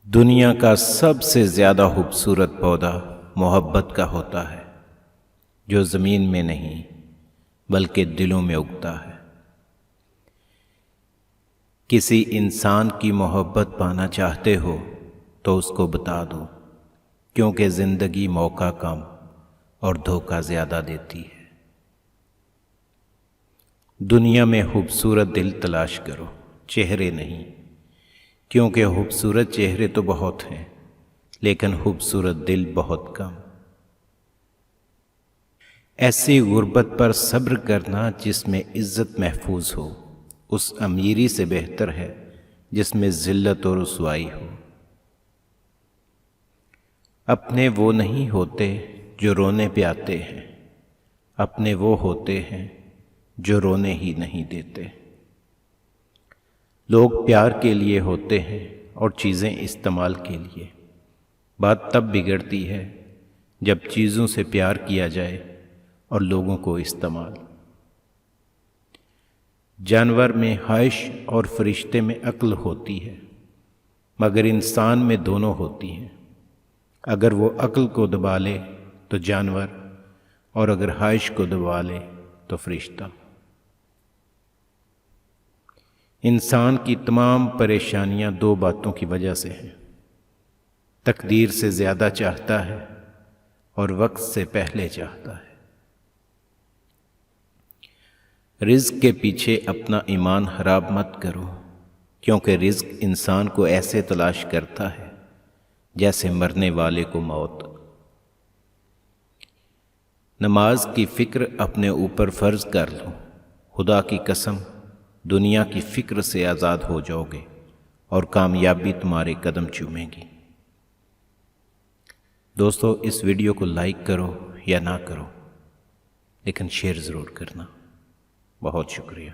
دنیا کا سب سے زیادہ خوبصورت پودا محبت کا ہوتا ہے، جو زمین میں نہیں بلکہ دلوں میں اگتا ہے۔ کسی انسان کی محبت پانا چاہتے ہو تو اس کو بتا دو، کیونکہ زندگی موقع کم اور دھوکہ زیادہ دیتی ہے۔ دنیا میں خوبصورت دل تلاش کرو، چہرے نہیں، کیونکہ خوبصورت چہرے تو بہت ہیں لیکن خوبصورت دل بہت کم۔ ایسی غربت پر صبر کرنا جس میں عزت محفوظ ہو، اس امیری سے بہتر ہے جس میں ذلت اور رسوائی ہو۔ اپنے وہ نہیں ہوتے جو رونے پہ آتے ہیں، اپنے وہ ہوتے ہیں جو رونے ہی نہیں دیتے۔ لوگ پیار کے لیے ہوتے ہیں اور چیزیں استعمال کے لیے۔ بات تب بگڑتی ہے جب چیزوں سے پیار کیا جائے اور لوگوں کو استعمال۔ جانور میں خواہش اور فرشتے میں عقل ہوتی ہے، مگر انسان میں دونوں ہوتی ہیں۔ اگر وہ عقل کو دبا لے تو جانور، اور اگر خواہش کو دبا لے تو فرشتہ۔ انسان کی تمام پریشانیاں دو باتوں کی وجہ سے ہیں: تقدیر سے زیادہ چاہتا ہے اور وقت سے پہلے چاہتا ہے۔ رزق کے پیچھے اپنا ایمان خراب مت کرو، کیونکہ رزق انسان کو ایسے تلاش کرتا ہے جیسے مرنے والے کو موت۔ نماز کی فکر اپنے اوپر فرض کر لو، خدا کی قسم دنیا کی فکر سے آزاد ہو جاؤ گے اور کامیابی تمہارے قدم چومے گی۔ دوستو، اس ویڈیو کو لائک کرو یا نہ کرو، لیکن شیئر ضرور کرنا۔ بہت شکریہ۔